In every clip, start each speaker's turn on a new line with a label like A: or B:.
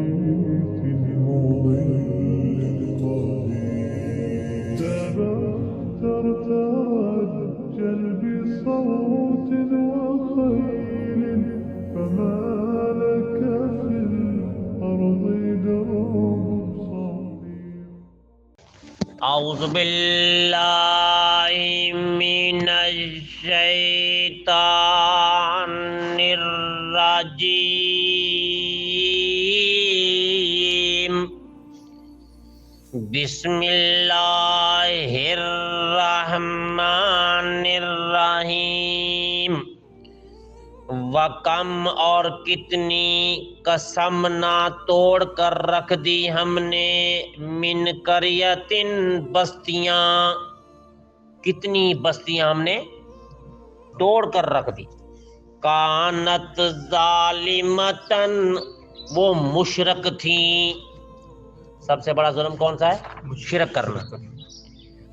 A: في المضل القدير تبختر ترجل بصوت وخيل فما لك في الأرض درب صغير.
B: اعوذ باللہ من الشیطان الرجیم بسم اللہ الرحمن الرحیم وَكَمْ اور کتنی قسم نہ توڑ کر رکھ دی ہم نے من قریتن بستیاں، کتنی بستیاں ہم نے توڑ کر رکھ دی، کانت ظالمتن وہ مشرک تھیں، سب سے بڑا ظلم کون سا ہے؟ شرک کرنا،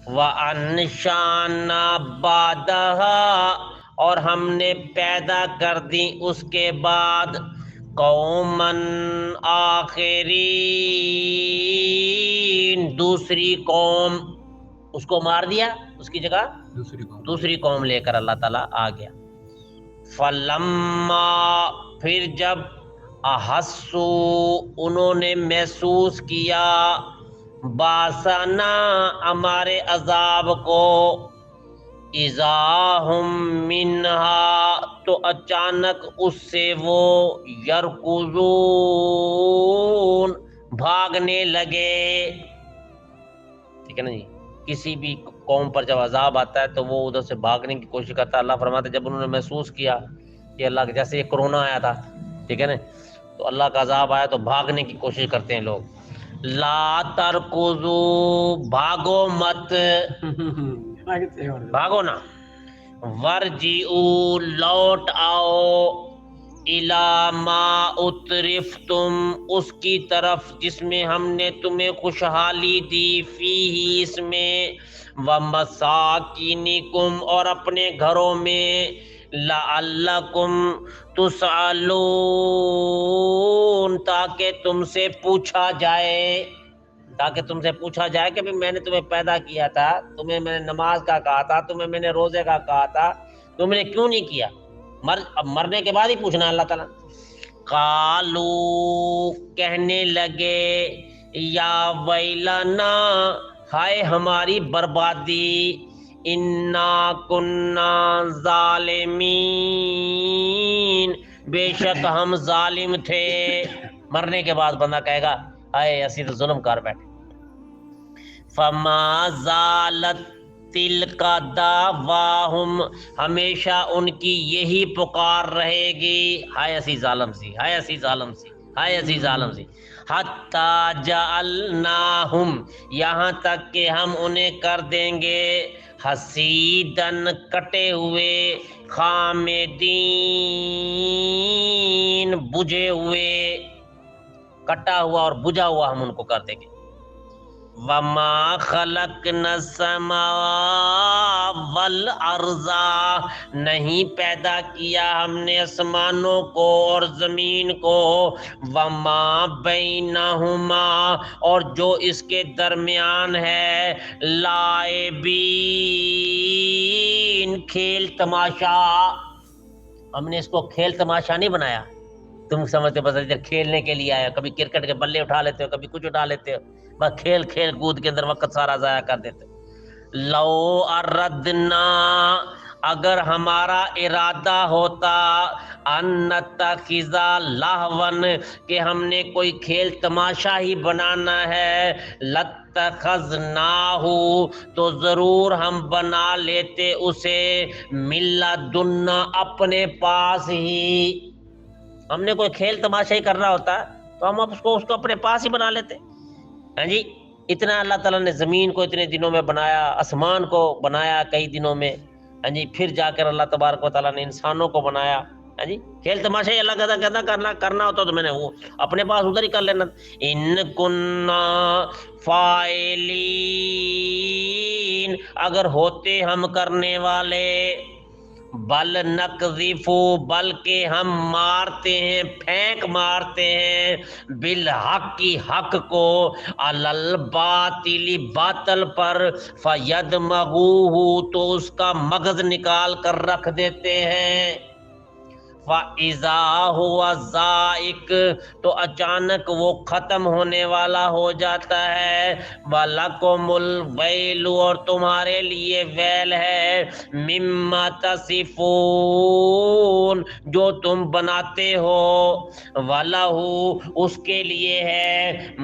B: وَأَنشَأْنَا بَعْدَهَا اور ہم نے پیدا کر دی اس کے بعد قوماً آخرین دوسری قوم، اس کو مار دیا، اس کی جگہ دوسری قوم لے کر اللہ تعالیٰ آ گیا۔ فَلَمَّا پھر جب احسو انہوں نے محسوس کیا باسنا ہمارے عذاب کو، اذا ہم منہا تو اچانک اس سے وہ یرکضون بھاگنے لگے، ٹھیک ہے نا جی، کسی بھی قوم پر جب عذاب آتا ہے تو وہ ادھر سے بھاگنے کی کوشش کرتا ہے۔ اللہ فرماتا ہے جب انہوں نے محسوس کیا کہ اللہ کے جیسے یہ کرونا آیا تھا، ٹھیک ہے نا، تو اللہ کا عذاب آیا تو بھاگنے کی کوشش کرتے ہیں لوگ، لا ترکضو بھاگو مت، بھاگو نا، ورجعو لوٹ آؤ، الی ما اترفتم اس کی طرف جس میں ہم نے تمہیں خوشحالی دی، فیہ اس میں، ومساکینکم اور اپنے گھروں میں، لعلکم تسألون تاکہ تم سے پوچھا جائے، تاکہ تم سے پوچھا جائے کہ میں نے تمہیں پیدا کیا تھا، تمہیں میں نے نماز کا کہا تھا، تمہیں میں نے روزے کا کہا تھا، تم نے کیوں نہیں کیا؟ اب مرنے کے بعد ہی پوچھنا اللہ تعالیٰ۔ قالو کہنے لگے، یا ویلنا ہائے ہماری بربادی، انا کننا ظالمین بے شک ہم ظالم تھے۔ مرنے کے بعد بندہ کہے گا ہائے اسی تو ظلم کر بیٹھے۔ فما زالت تلک دعواہم ہمیشہ ان کی یہی پکار رہے گی، ہائے اسی ظالم سی، ہائے اسی ظالم سی، ہائے اسی ظالم سی، حتی جعلناہم یہاں تک کہ ہم انہیں کر دیں گے حسیدن کٹے ہوئے، خامدین بجھے ہوئے، کٹا ہوا اور بجھا ہوا ہم ان کو کر دیں گے۔ وما خلقنا السماء والارض نہیں پیدا کیا ہم نے آسمانوں کو اور زمین کو، وما بینہما اور جو اس کے درمیان ہے، لاعبین کھیل تماشا، ہم نے اس کو کھیل تماشا نہیں بنایا، تم سمجھتے بس ادھر کھیلنے کے لیے آیا، کبھی کرکٹ کے بلے اٹھا لیتے ہو، کبھی کچھ اٹھا لیتے ہو، بس کھیل کھیل کود کے اندر وقت سارا ضائع کر دیتے ہو۔ لو اردنا اگر ہمارا ارادہ ہوتا، ان نتخذ لہون کہ ہم نے کوئی کھیل تماشا ہی بنانا ہے، لاتخذناہ تو ضرور ہم بنا لیتے اسے، من لدنا اپنے پاس ہی، ہم نے کوئی کھیل تماشا ہی کرنا ہوتا تو ہم اس کو اپنے پاس ہی بنا لیتے، ہاں جی۔ اتنا اللہ تعالیٰ نے زمین کو اتنے دنوں میں بنایا، آسمان کو بنایا کئی دنوں میں، ہاں جی، پھر جا کر اللہ تبارک و تعالیٰ نے انسانوں کو بنایا، ہاں جی، کھیل تماشا ہی اللہ کہتا کرنا ہوتا تو میں نے وہ اپنے پاس ادھر ہی کر لینا۔ ان کننا فاعلین اگر ہوتے ہم کرنے والے، بل نقذفو، بلکہ ہم مارتے ہیں، پھینک مارتے ہیں، بالحق کی حق کو، علی الباطل باطل پر، فیدمغوہ تو اس کا مغز نکال کر رکھ دیتے ہیں، فَإِذَا هُوَ زَائِقٌ تو اچانک وہ ختم ہونے والا ہو جاتا ہے، وَلَكُمُ الْوَيْلُ اور تمہارے لیے ویل ہے، مِمَّا تَصِفُونَ جو تم بناتے ہو، وَلَهُ اس کے لیے ہے،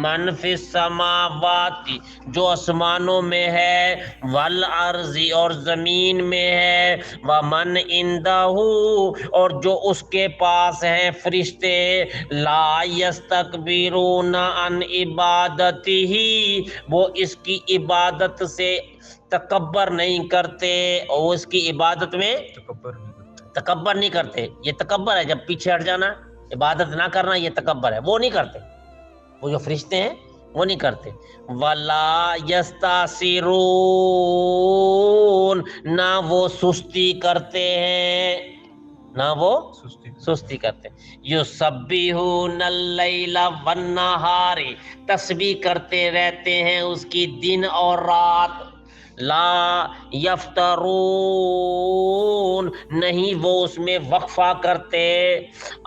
B: مَنْ فِي السَّمَاوَاتِ جو آسمانوں میں ہے، وَالْأَرْضِ اور زمین میں ہے، وَمَنْ عِنْدَهُ اور جو اس کے پاس ہیں فرشتے، لا یستکبرون عن عبادتہ وہ اس کی عبادت سے تکبر نہیں کرتے، اور اس کی عبادت میں تکبر نہیں کرتے۔ یہ تکبر ہے، جب پیچھے ہٹ جانا، عبادت نہ کرنا، یہ تکبر ہے، وہ نہیں کرتے، وہ جو فرشتے ہیں وہ نہیں کرتے۔ وَلَا يَسْتَعْسِرُونَ نہ وہ سستی کرتے ہیں، نہ وہ سستی کرتے ہیں۔ یُسَبِّحُونَ اللَّیلَ وَالنَّہارِ تسبیح کرتے رہتے ہیں اس کی دن اور رات، لا یفترون نہیں وہ اس میں وقفہ کرتے،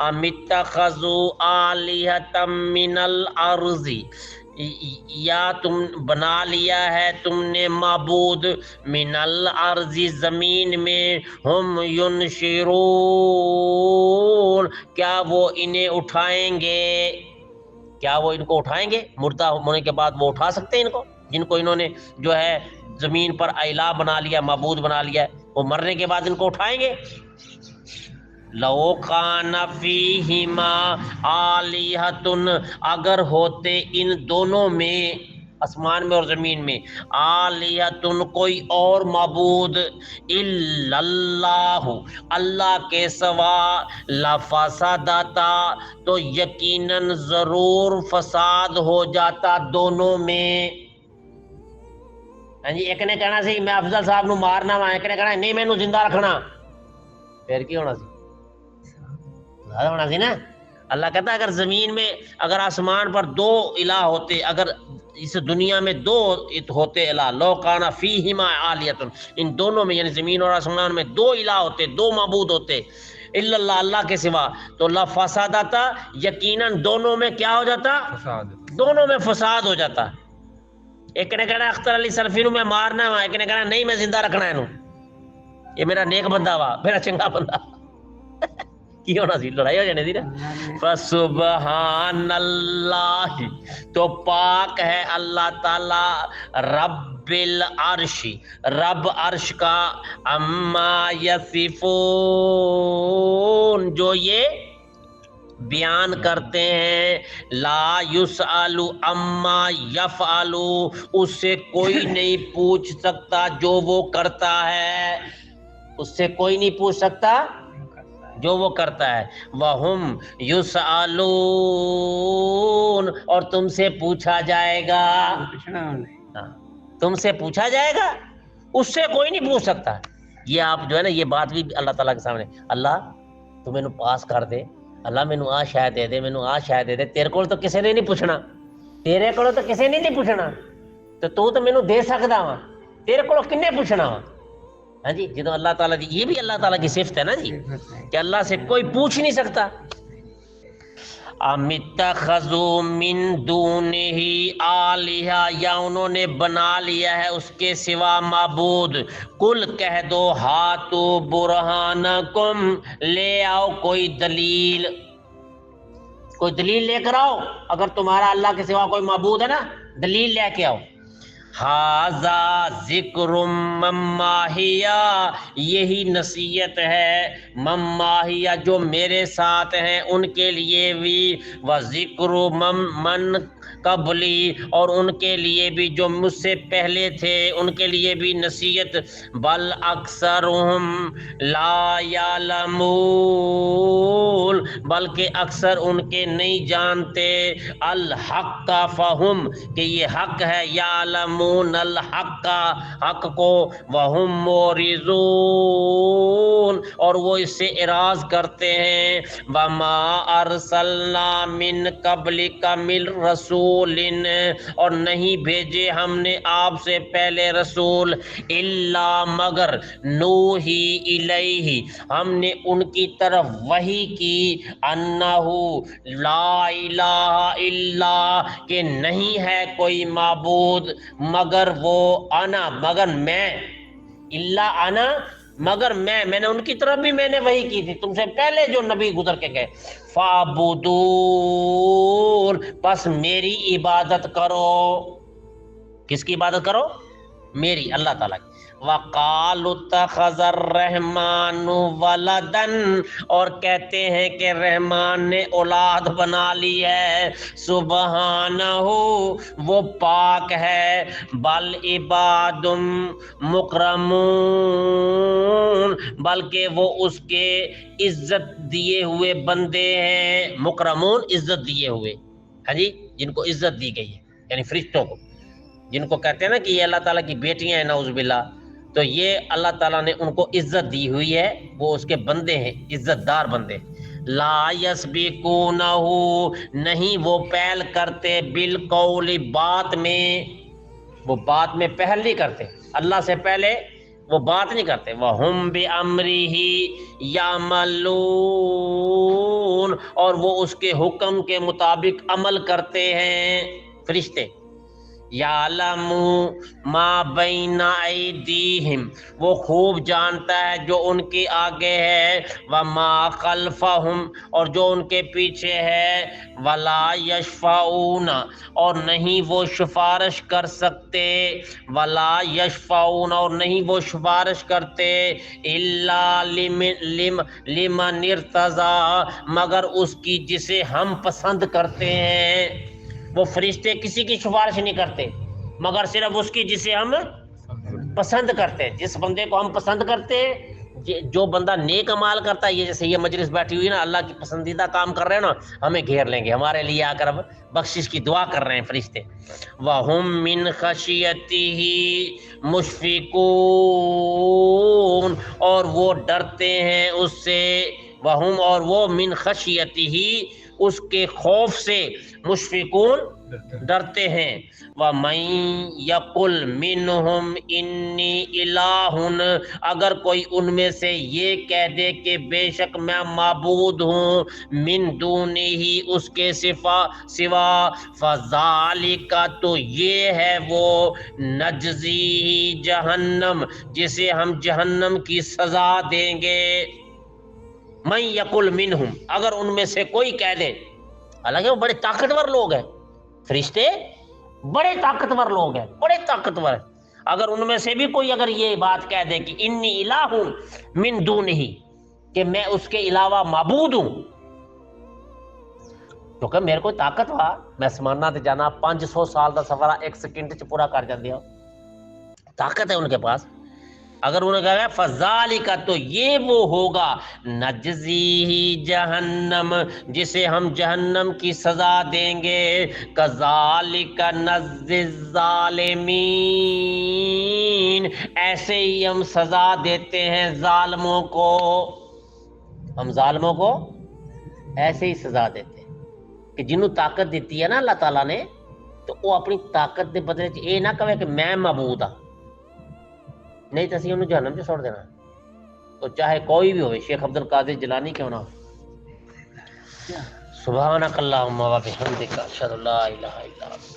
B: ام اتخذوا آلہۃ من الارض یا تم بنا لیا ہے تم نے معبود، من الارض زمین میں، ہم ینشرون کیا وہ انہیں اٹھائیں گے، کیا وہ ان کو اٹھائیں گے؟ مردہ ہونے کے بعد وہ اٹھا سکتے ہیں ان کو، جن کو انہوں نے جو ہے زمین پر الہ بنا لیا، معبود بنا لیا، وہ مرنے کے بعد ان کو اٹھائیں گے؟ لو کان فیہما آلہۃ اگر ہوتے ان دونوں میں، آسمان میں اور زمین میں، آلہۃ کوئی اور معبود، الا اللہ اللہ کے سوا، لفسدتا تو یقیناً ضرور فساد ہو جاتا دونوں میں۔ ہاں جی، ایک نے کہنا سی میں افضل صاحب نو مارنا وا، ایک نے کہنا نہیں مینوں زندہ رکھنا، پھر کی ہونا سی؟ زیادہ ہونا سی نا۔ اللہ کہتا ہے اگر زمین میں، اگر آسمان پر دو الہ ہوتے، اگر اس دنیا میں دو ہوتے الہ، لو کان فیہما آلیۃ ان دونوں میں یعنی زمین اور آسمان میں دو الہ ہوتے، دو معبود ہوتے، الا اللہ اللہ کے سوا، تو لفسدتا یقیناً دونوں میں کیا ہو جاتا؟ دونوں میں فساد ہو جاتا۔ ایک نے کہنا اختر علی سلفی نو میں مارنا وا، ایک نے کہنا نہیں میں زندہ رکھنا ہے، یہ میرا نیک بندہ وا، میرا چنگا بندہ، کی ہونا سی؟ لڑائی ہو جانے دی نا۔ فسبحان اللہ تو پاک ہے اللہ تعالی، رب العرش رب عرش کا، اما یصفون جو یہ بیان کرتے ہیں، لا یسأل اما یفعل اس سے کوئی نہیں پوچھ سکتا جو وہ کرتا ہے، اس سے کوئی نہیں پوچھ سکتا جو وہ کرتا ہے۔ وَهُمْ يُسْأَلُونَ اور تم سے پوچھا جائے گا، تم سے پوچھا جائے گا، اس سے کوئی نہیں پوچھ سکتا۔ یہ آپ جو ہے نا یہ بات بھی اللہ تعالیٰ کے سامنے، اللہ تو مینوں پاس کر دے، اللہ مینوں آ شے دے دے، مینوں آ شے دے دے، تیرے کول تو کسے نے نہیں پوچھنا، تیرے کول تو کسے نے نہیں پوچھنا، تو مینوں دے سکدا وا، تیرے کول کنے پوچھنا وا؟ ہاں جی، جدو اللہ تعالیٰ دی یہ بھی اللہ تعالیٰ کی صفت ہے نا جی، کہ اللہ سے کوئی پوچھ نہیں سکتا۔ ام اتخذوا من دونہ آلہہ یا انہوں نے بنا لیا ہے اس کے سوا معبود، قل کہہ دو ہاتو برہانکم لے آؤ کوئی دلیل، کوئی دلیل لے کر آؤ، اگر تمہارا اللہ کے سوا کوئی معبود ہے نا دلیل لے کے آؤ۔ ھذا ذکر مماحیہ یہی نصیحت ہے، مماحیہ جو میرے ساتھ ہیں ان کے لیے بھی، و ذکر من قبلی اور ان کے لیے بھی جو مجھ سے پہلے تھے ان کے لیے بھی نصیحت، بل اکثرہم لا یعلمون بلکہ اکثر ان کے نہیں جانتے، الحق کا فہم کہ یہ حق ہے، یعلمون یکتمون الحق، حق کو، وہم مورزون، اور وہ اس سے اعراض کرتے ہیں، وما ارسلنا من قبلک من رسول، اور نہیں بھیجے ہم نے آپ سے پہلے رسول، الا مگر نوحی الیہ، ہم نے ان کی طرف وحی کی، انہ لا الہ الا، کہ نہیں ہے کوئی معبود مگر وہ، انا مگر میں، الا انا مگر میں نے ان کی طرف بھی میں نے وحی کی تھی تم سے پہلے جو نبی گزر کے گئے، فَعْبُدُونِ، پس میری عبادت کرو، کس کی عبادت کرو؟ میری، اللہ تعالیٰ کی۔ وَقَالُوا اتَّخَذَ الرَّحْمَنُ وَلَدًا، اور کہتے ہیں کہ رحمان نے اولاد بنا لی ہے، سبحانہ، وہ پاک ہے، بل عباد مکرمون، بلکہ وہ اس کے عزت دیے ہوئے بندے ہیں، مکرمون عزت دیے ہوئے، ہاں جی، جن کو عزت دی گئی ہے، یعنی فرشتوں کو، جن کو کہتے ہیں نا کہ یہ اللہ تعالیٰ کی بیٹیاں ہیں، نعوذ باللہ، تو یہ اللہ تعالیٰ نے ان کو عزت دی ہوئی ہے، وہ اس کے بندے ہیں، عزت دار بندے۔ لا یسبقونہ، نہیں وہ پہل کرتے، بالقول، بات میں، وہ بات میں پہل نہیں کرتے، اللہ سے پہلے وہ بات نہیں کرتے، وَهُمْ بِأَمْرِهِ يَعْمَلُونَ، اور وہ اس کے حکم کے مطابق عمل کرتے ہیں، فرشتے۔ یعلم ما بین ایدیہم، وہ خوب جانتا ہے جو ان کے آگے ہے، وما خلفہم، اور جو ان کے پیچھے ہے، ولا یشفعون، اور نہیں وہ سفارش کر سکتے، ولا یشفعون، اور نہیں وہ سفارش کرتے، الا لمن ارتضی، مگر اس کی جسے ہم پسند کرتے ہیں، وہ فرشتے کسی کی سفارش نہیں کرتے مگر صرف اس کی جسے ہم پسند کرتے ہیں، جس بندے کو ہم پسند کرتے ہیں، جو بندہ نیک عمال کرتا ہے، یہ جیسے یہ مجلس بیٹھی ہوئی نا، اللہ کی پسندیدہ کام کر رہے ہیں نا، ہمیں گھیر لیں گے، ہمارے لیے آ کر اب بخشش کی دعا کر رہے ہیں فرشتے۔ وَهُمْ مِنْ خَشْيَتِهِ مُشْفِقُونَ، اور وہ ڈرتے ہیں اس سے، وَهُمْ، اور وہ من خشیتہ، اس کے خوف سے، مشفقون ڈرتے ہیں، وَمَن یقل منہم انی الہ، اگر کوئی ان میں سے یہ کہہ دے کہ بے شک میں معبود ہوں، من دونہ، اس کے سوا، فذالک، تو یہ ہے وہ، نجزی جہنم، جسے ہم جہنم کی سزا دیں گے، من یقل منہم، اگر ان میں سے کوئی کہہ دے، حالانکہ وہ بڑے طاقتور لوگ ہیں، فرشتے بڑے طاقتور لوگ ہیں، بڑے طاقتور ہیں، اگر ان میں سے بھی کوئی اگر یہ بات کہہ دے کہ انی الہ من دونہ، کہ میں اس کے علاوہ معبود ہوں، کیونکہ میرے کو طاقت ہوا، میں سمانا تے جانا 500 سال دا سفر 1 سیکنڈ چ پورا کر جاندے ہو، طاقت ہے ان کے پاس، اگر انہوں نے کہا فذالک، تو یہ وہ ہوگا، نجزی جہنم، جسے ہم جہنم کی سزا دیں گے، کذالک نجزی الظالمین، ایسے ہی ہم سزا دیتے ہیں ظالموں کو، ہم ظالموں کو ایسے ہی سزا دیتے ہیں، کہ جنہوں طاقت دیتی ہے نا اللہ تعالیٰ نے، تو وہ اپنی طاقت دے بدلے یہ نہ کہے کہ میں معبود ہاں، نہیں تو اسی انہوں جہنم سے چھوڑ دینا، تو چاہے کوئی بھی ہوئے، شیخ عبد القادر جیلانی کیوں نہ ہو۔ سبحانک اللہم و بحمدک، اشہد ان لا الہ الا انت۔